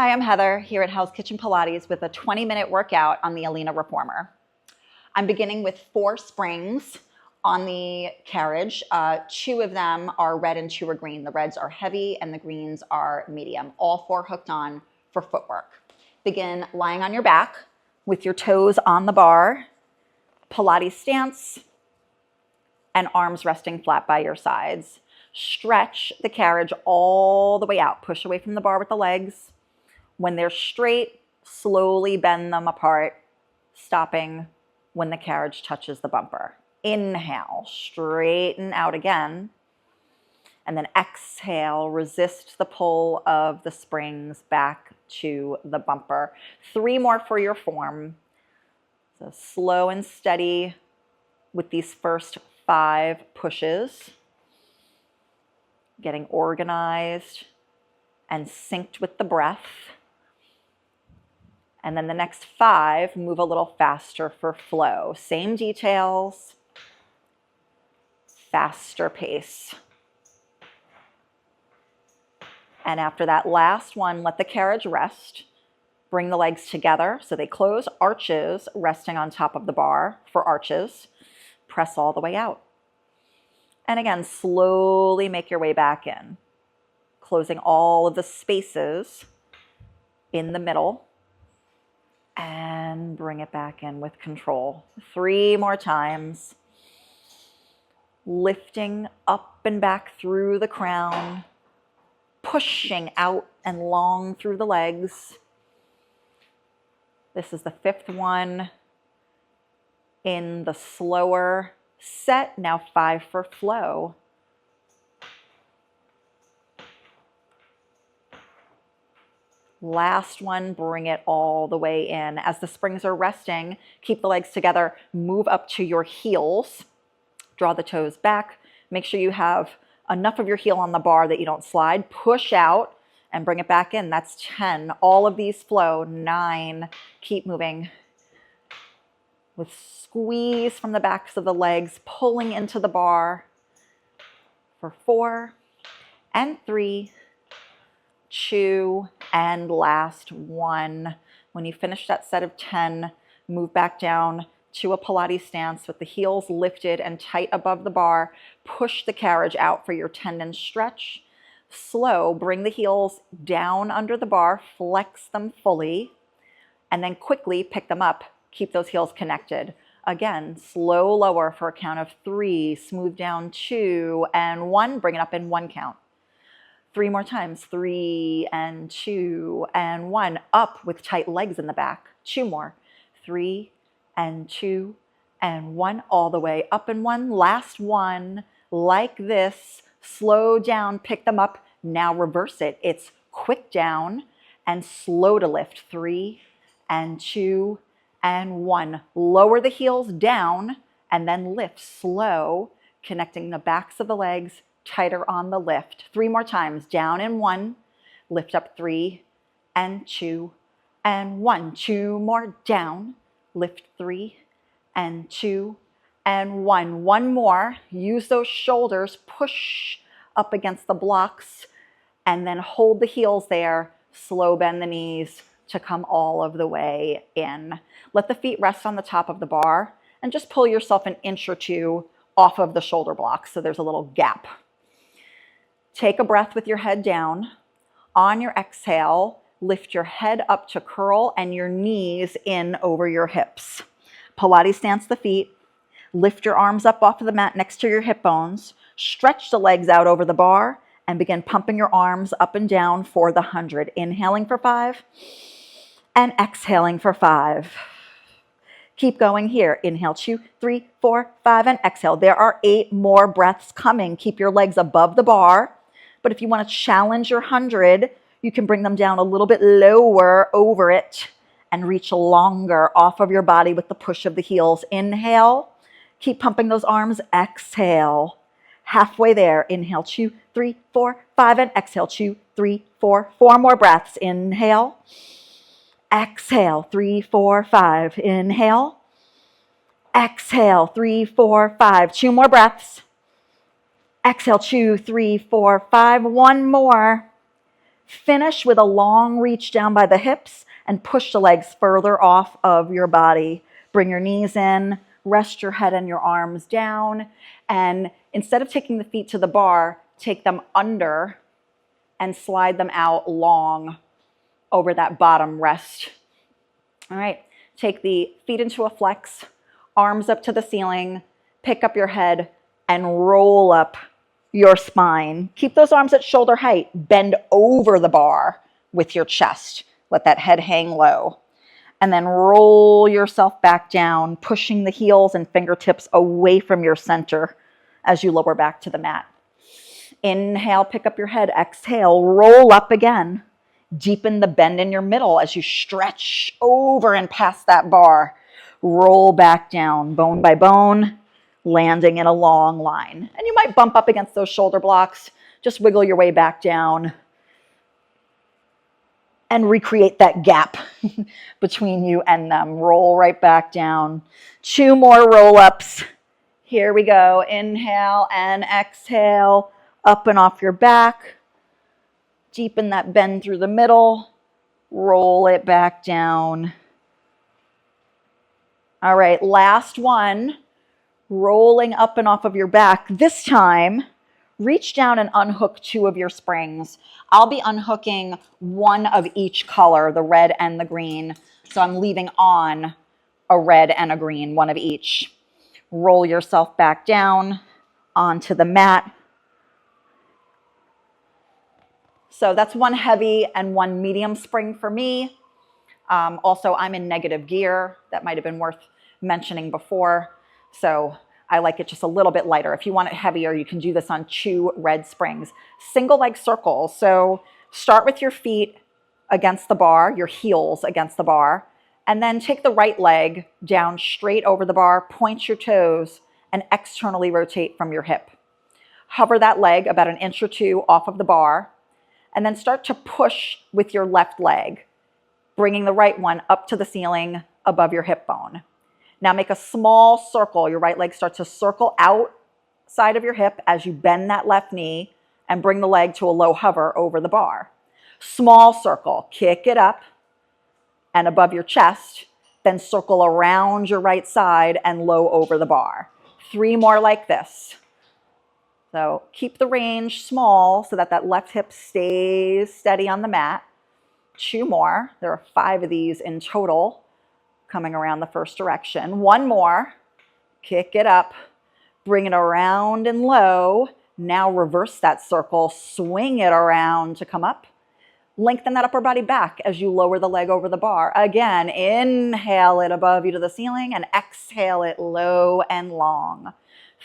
Hi, I'm Heather here at Hell's Kitchen Pilates with a 20-minute workout on the Pilates Reformer. I'm beginning with 4 springs on the carriage. 2 of them are red and 2 are green. The reds are heavy and the greens are medium. All 4 hooked on for footwork. Begin lying on your back with your toes on the bar, Pilates stance, and arms resting flat by your sides. Stretch the carriage all the way out. Push away from the bar with the legs. When they're straight, slowly bend them apart, stopping when the carriage touches the bumper. Inhale, straighten out again. And then exhale, resist the pull of the springs back to the bumper. 3 more for your form. So slow and steady with these first 5 pushes. Getting organized and synced with the breath. And then the next 5, move a little faster for flow. Same details, faster pace. And after that last one, let the carriage rest. Bring the legs together so they close, arches resting on top of the bar for arches. Press all the way out. And again, slowly make your way back in, closing all of the spaces in the middle. And bring it back in with control. 3 more times. Lifting up and back through the crown. Pushing out and long through the legs. This is the 5th one in the slower set. Now 5 for flow. Last one, bring it all the way in. As the springs are resting, keep the legs together, move up to your heels. Draw the toes back. Make sure you have enough of your heel on the bar that you don't slide. Push out and bring it back in. That's 10. All of these flow. 9. Keep moving. With squeeze from the backs of the legs, pulling into the bar for 4 and 3. 2, and last 1. When you finish that set of 10, move back down to a Pilates stance with the heels lifted and tight above the bar. Push the carriage out for your tendon stretch. Slow, bring the heels down under the bar, flex them fully, and then quickly pick them up. Keep those heels connected. Again, slow lower for a count of 3, smooth down 2 and 1, bring it up in 1 count. 3 more times, 3 and 2 and 1, up with tight legs in the back. 2 more, 3 and 2 and 1, all the way up and 1. Last one, like this, slow down, pick them up. Now reverse it. It's quick down and slow to lift. 3 and 2 and 1. Lower the heels down and then lift slow, connecting the backs of the legs tighter on the lift. 3 more times, down and 1, lift up 3 and 2 and 1. 2 more, down, lift 3 and 2 and 1. 1 more, use those shoulders, push up against the blocks and then hold the heels there. Slow bend the knees to come all of the way in. Let the feet rest on the top of the bar and just pull yourself an inch or 2 off of the shoulder blocks so there's a little gap. Take a breath with your head down. On your exhale, lift your head up to curl and your knees in over your hips. Pilates stance the feet. Lift your arms up off of the mat next to your hip bones. Stretch the legs out over the bar and begin pumping your arms up and down for the 100. Inhaling for 5 and exhaling for 5. Keep going here. Inhale, 2, 3, 4, 5, and exhale. There are 8 more breaths coming. Keep your legs above the bar. But if you want to challenge your 100, you can bring them down a little bit lower over it and reach longer off of your body with the push of the heels. Inhale. Keep pumping those arms. Exhale. Halfway there. Inhale, 2, 3, 4, 5, and exhale, 2, 3, 4. 4 more breaths. Inhale. Exhale, 3, 4, 5. Inhale. Exhale, 3, 4, 5. 2 more breaths. Exhale, 2, 3, 4, 5. 1 more. Finish with a long reach down by the hips and push the legs further off of your body. Bring your knees in, rest your head and your arms down, and instead of taking the feet to the bar, take them under and slide them out long over that bottom rest. All right, take the feet into a flex, arms up to the ceiling, pick up your head and roll up your spine. Keep those arms at shoulder height. Bend over the bar with your chest. Let that head hang low. And then roll yourself back down, pushing the heels and fingertips away from your center as you lower back to the mat. Inhale, pick up your head. Exhale, roll up again. Deepen the bend in your middle as you stretch over and past that bar. Roll back down, bone by bone, landing in a long line. And you might bump up against those shoulder blocks. Just wiggle your way back down and recreate that gap between you and them. Roll right back down. 2 more roll-ups. Here we go. Inhale and exhale. Up and off your back. Deepen that bend through the middle. Roll it back down. All right, last one. Rolling up and off of your back. This time, reach down and unhook 2 of your springs. I'll be unhooking 1 of each color, the red and the green. So I'm leaving on a red and a green, 1 of each. Roll yourself back down onto the mat. So that's 1 heavy and 1 medium spring for me. Also, I'm in negative gear. That might have been worth mentioning before. So I like it just a little bit lighter. If you want it heavier, you can do this on 2 red springs. Single leg circles. So start with your feet against the bar, your heels against the bar, and then take the right leg down straight over the bar, point your toes, and externally rotate from your hip. Hover that leg about 1 inch or 2 off of the bar, and then start to push with your left leg, bringing the right one up to the ceiling above your hip bone. Now make a small circle. Your right leg starts to circle outside of your hip as you bend that left knee and bring the leg to a low hover over the bar. Small circle, kick it up and above your chest, then circle around your right side and low over the bar. 3 more like this. So keep the range small so that that left hip stays steady on the mat. 2 more. There are 5 of these in total coming around the first direction. 1 more. Kick it up. Bring it around and low. Now reverse that circle. Swing it around to come up. Lengthen that upper body back as you lower the leg over the bar. Again, inhale it above you to the ceiling and exhale it low and long.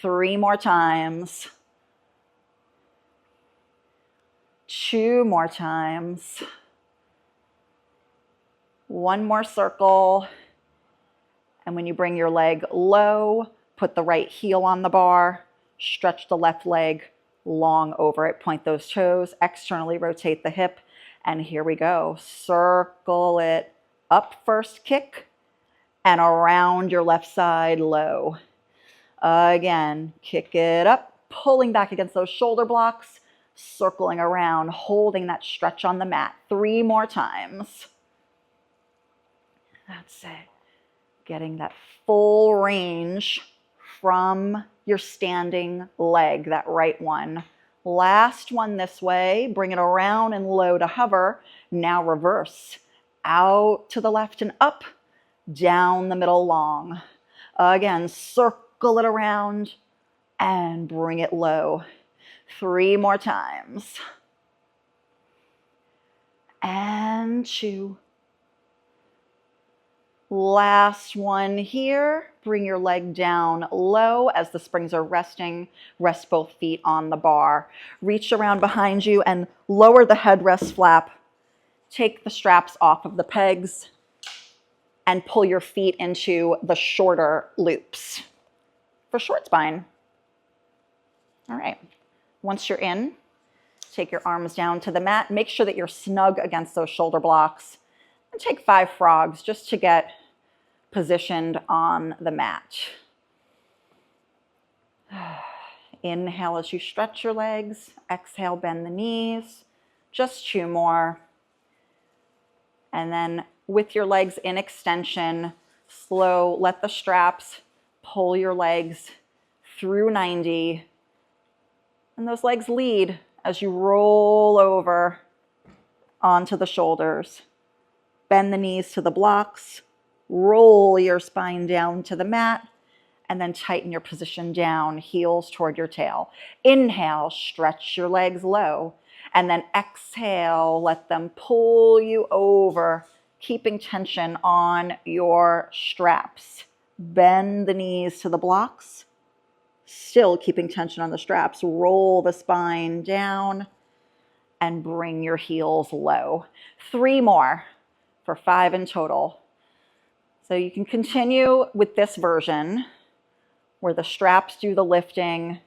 3 more times. 2 more times. 1 more circle. And when you bring your leg low, put the right heel on the bar, stretch the left leg long over it, point those toes, externally rotate the hip, and here we go. Circle it up first, kick, and around your left side low. Again, kick it up, pulling back against those shoulder blocks, circling around, holding that stretch on the mat. 3 more times. That's it. Getting that full range from your standing leg, that right one. Last one this way. Bring it around and low to hover. Now reverse. Out to the left and up. Down the middle long. Again, circle it around and bring it low. 3 more times. And 2. Last one here. Bring your leg down low as the springs are resting. Rest both feet on the bar. Reach around behind you and lower the headrest flap. Take the straps off of the pegs and pull your feet into the shorter loops for short spine. All right. Once you're in, take your arms down to the mat. Make sure that you're snug against those shoulder blocks. And take 5 frogs just to get positioned on the mat. Inhale as you stretch your legs. Exhale, bend the knees. Just 2 more. And then with your legs in extension, slow, let the straps pull your legs through 90. And those legs lead as you roll over onto the shoulders. Bend the knees to the blocks, roll your spine down to the mat, and then tighten your position down, heels toward your tail. Inhale, stretch your legs low, and then exhale, let them pull you over, keeping tension on your straps. Bend the knees to the blocks, still keeping tension on the straps. Roll the spine down and bring your heels low. 3 more for 5 in total. So you can continue with this version where the straps do the lifting.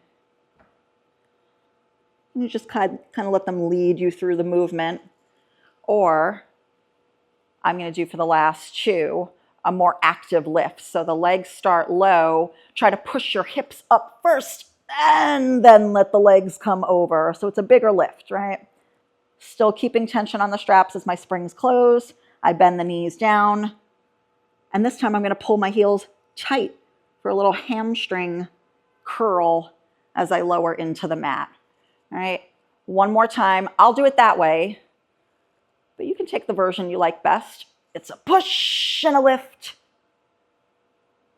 You just kind of let them lead you through the movement. Or I'm going to do for the last 2, a more active lift. So the legs start low. Try to push your hips up first and then let the legs come over. So it's a bigger lift, right? Still keeping tension on the straps as my springs close. I bend the knees down. And this time I'm going to pull my heels tight for a little hamstring curl as I lower into the mat. All right, 1 more time. I'll do it that way, but you can take the version you like best. It's a push and a lift.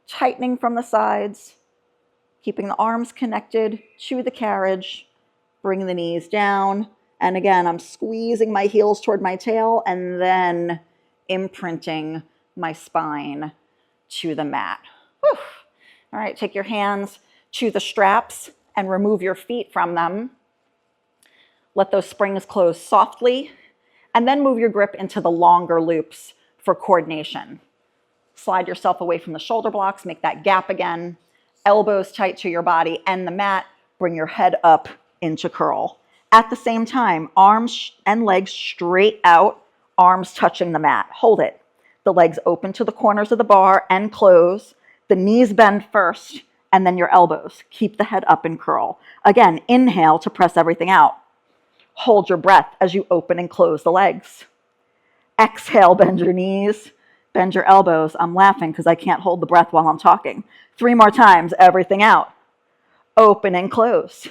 Tightening from the sides, keeping the arms connected to the carriage. Bring the knees down. And again, I'm squeezing my heels toward my tail and then imprinting my spine to the mat. Whew. All right, take your hands to the straps and remove your feet from them. Let those springs close softly, and then move your grip into the longer loops for coordination. Slide yourself away from the shoulder blocks, make that gap again. Elbows tight to your body and the mat. Bring your head up into curl. At the same time, arms and legs straight out, arms touching the mat. Hold it. The legs open to the corners of the bar and close. The knees bend first, and then your elbows. Keep the head up and curl. Again, inhale to press everything out. Hold your breath as you open and close the legs. Exhale, bend your knees, bend your elbows. I'm laughing because I can't hold the breath while I'm talking. 3 more times, everything out. Open and close.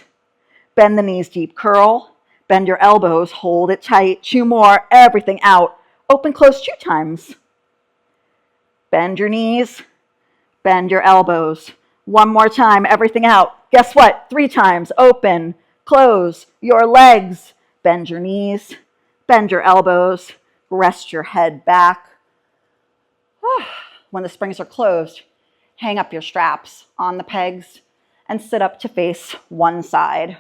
Bend the knees deep, curl. Bend your elbows, hold it tight. 2 more, everything out. Open, close 2 times. Bend your knees, bend your elbows. 1 more time, everything out. Guess what? 3 times, open, close your legs. Bend your knees, bend your elbows, rest your head back. When the springs are closed, hang up your straps on the pegs and sit up to face one side.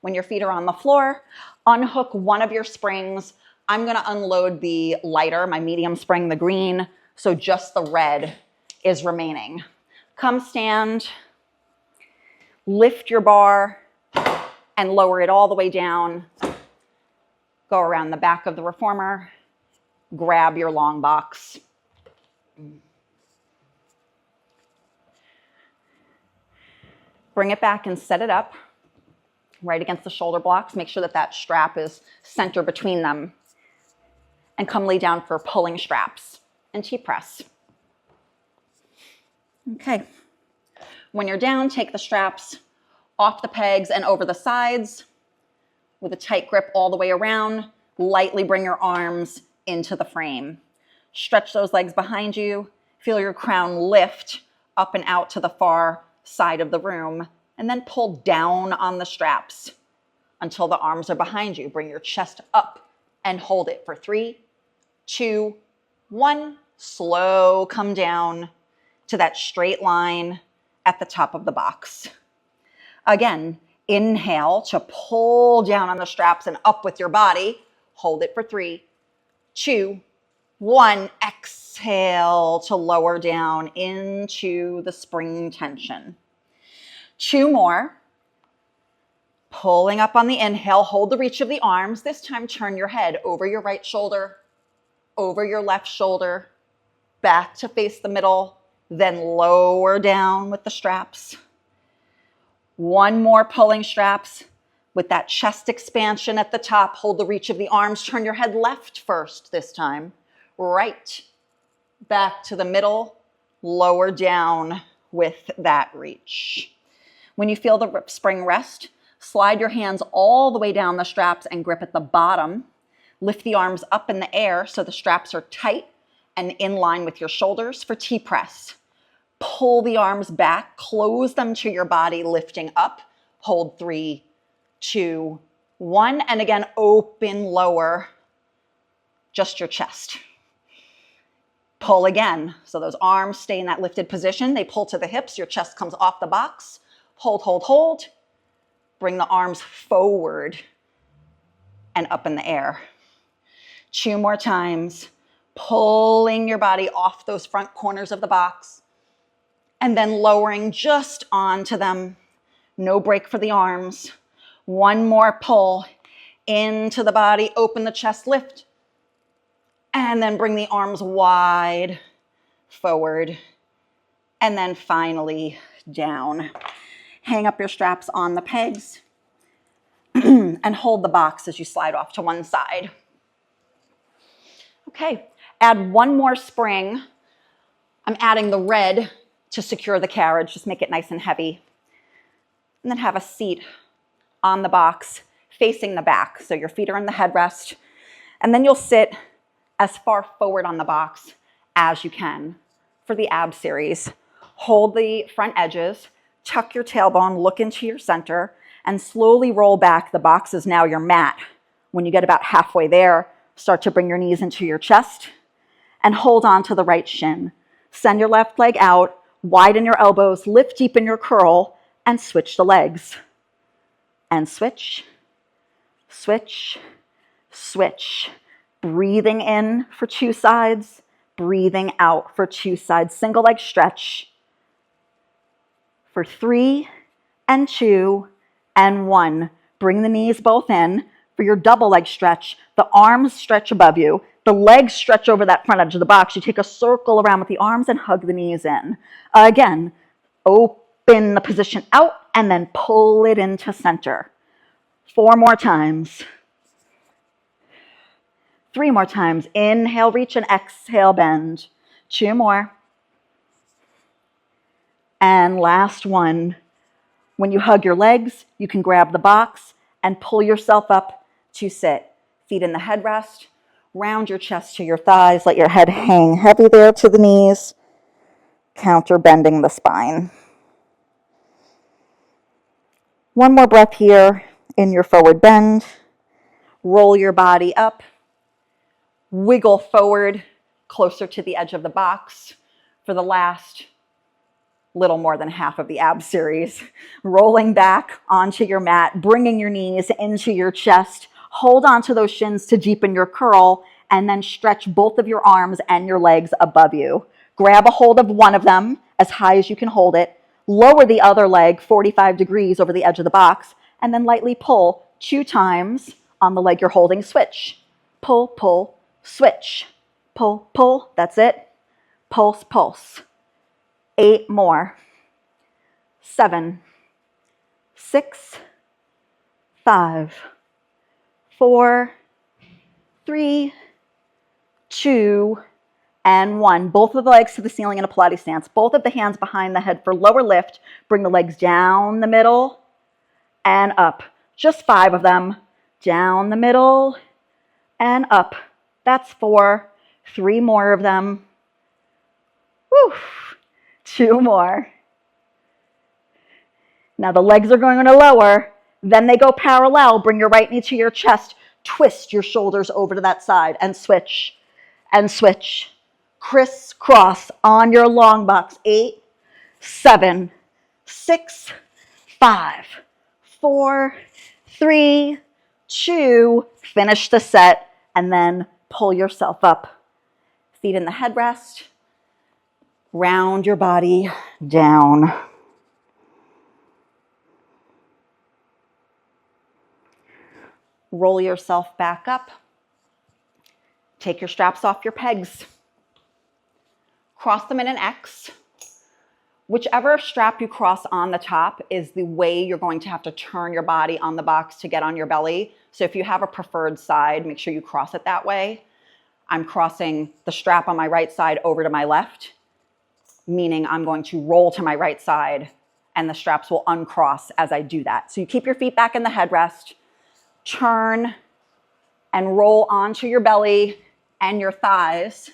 When your feet are on the floor, unhook one of your springs. I'm going to unload the lighter, my medium spring, the green, so just the red is remaining. Come stand, lift your bar, and lower it all the way down. Go around the back of the reformer, grab your long box. Bring it back and set it up right against the shoulder blocks. Make sure that that strap is center between them. And come lay down for pulling straps and T-press. Okay. When you're down, take the straps off the pegs and over the sides with a tight grip all the way around. Lightly bring your arms into the frame. Stretch those legs behind you. Feel your crown lift up and out to the far side of the room, and then pull down on the straps until the arms are behind you. Bring your chest up and hold it for 3, 2, 1. Slow come down to that straight line at the top of the box. Again, inhale to pull down on the straps and up with your body. Hold it for 3, 2, 1. Exhale to lower down into the spring tension. 2 more. Pulling up on the inhale, hold the reach of the arms. This time, turn your head over your right shoulder, over your left shoulder, back to face the middle, then lower down with the straps. 1 more pulling straps. with that chest expansion at the top. Hold the reach of the arms. Turn your head left first this time. Right, back to the middle, lower down with that reach. When you feel the spring rest, slide your hands all the way down the straps and grip at the bottom. Lift the arms up in the air so the straps are tight and in line with your shoulders for T-press. Pull the arms back, close them to your body, lifting up. Hold 3, 2, 1, and again, open lower, just your chest. Pull again. So those arms stay in that lifted position. They pull to the hips. Your chest comes off the box. Hold, hold, hold. Bring the arms forward and up in the air. 2 more times. Pulling your body off those front corners of the box and then lowering just onto them. No break for the arms. 1 more pull into the body. Open the chest, lift. And then bring the arms wide forward. And then finally down. Hang up your straps on the pegs and hold the box as you slide off to one side. Okay, add 1 more spring. I'm adding the red to secure the carriage. Just make it nice and heavy. And then have a seat on the box facing the back. So your feet are in the headrest. And then you'll sit as far forward on the box as you can for the ab series. Hold the front edges, tuck your tailbone, look into your center, and slowly roll back. The box is now your mat. When you get about halfway there, start to bring your knees into your chest and hold on to the right shin. Send your left leg out, widen your elbows, lift deep in your curl, and switch the legs. And switch, switch, switch. Breathing in for 2 sides, breathing out for 2 sides. Single leg stretch for 3 and 2 and 1. Bring the knees both in for your double leg stretch. The arms stretch above you. The legs stretch over that front edge of the box. You take a circle around with the arms and hug the knees in. Again, open the position out and then pull it into center. 4 more times. 3 more times. Inhale, reach, and exhale, bend. 2 more. And last one. When you hug your legs, you can grab the box and pull yourself up to sit. Feet in the headrest. Round your chest to your thighs. Let your head hang heavy there to the knees. Counter bending the spine. 1 more breath here in your forward bend. Roll your body up. Wiggle forward closer to the edge of the box for the last little more than half of the ab series. Rolling back onto your mat, bringing your knees into your chest. Hold onto those shins to deepen your curl, and then stretch both of your arms and your legs above you. Grab a hold of one of them as high as you can hold it. Lower the other leg 45 degrees over the edge of the box, and then lightly pull 2 times on the leg you're holding. Switch. Pull, pull, switch. Pull, pull. That's it. Pulse, pulse. 8 more. 7, 6, 5, 4, 3, 2, and 1. Both of the legs to the ceiling in a Pilates stance. Both of the hands behind the head for lower lift. Bring the legs down the middle and up. Just 5 of them. Down the middle and up. That's 4. 3 more of them. Whew. 2 more. Now the legs are going to lower. Then they go parallel. Bring your right knee to your chest. Twist your shoulders over to that side and switch. And switch. Crisscross on your long box. 8, 7, 6, 5, 4, 3, 2. Finish the set and then pull yourself up. Feet in the headrest. Round your body down. Roll yourself back up. Take your straps off your pegs. Cross them in an X. Whichever strap you cross on the top is the way you're going to have to turn your body on the box to get on your belly. So if you have a preferred side, make sure you cross it that way. I'm crossing the strap on my right side over to my left, meaning I'm going to roll to my right side and the straps will uncross as I do that. So you keep your feet back in the headrest, turn and roll onto your belly and your thighs.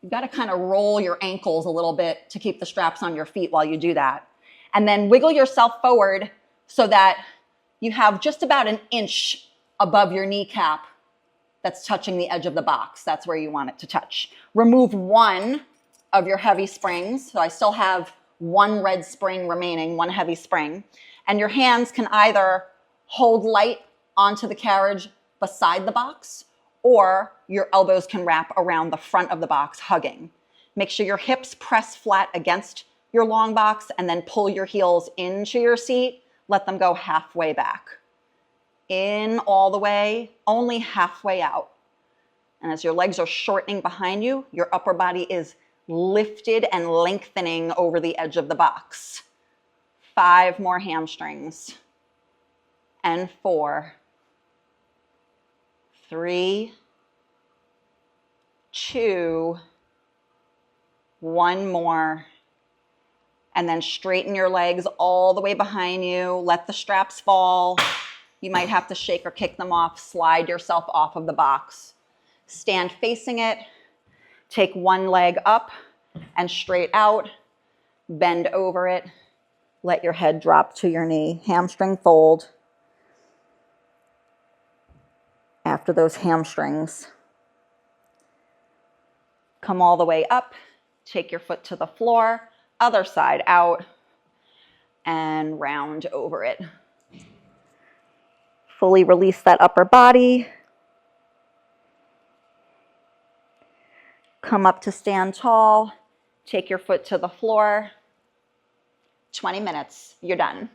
You've got to kind of roll your ankles a little bit to keep the straps on your feet while you do that. And then wiggle yourself forward so that you have just about an inch above your kneecap that's touching the edge of the box. That's where you want it to touch. Remove one of your heavy springs. So I still have one red spring remaining, one heavy spring. And your hands can either hold light onto the carriage beside the box, or your elbows can wrap around the front of the box, hugging. Make sure your hips press flat against your long box and then pull your heels into your seat. Let them go halfway back. In all the way, only halfway out. And as your legs are shortening behind you, your upper body is lifted and lengthening over the edge of the box. 5 more hamstrings. And 4. 3, 2, 1 more. And then straighten your legs all the way behind you. Let the straps fall. You might have to shake or kick them off. Slide yourself off of the box. Stand facing it. Take one leg up and straight out. Bend over it. Let your head drop to your knee. Hamstring fold. After those hamstrings, come all the way up, take your foot to the floor, other side out, and round over it. Fully release that upper body. Come up to stand tall, take your foot to the floor. 20 minutes, you're done.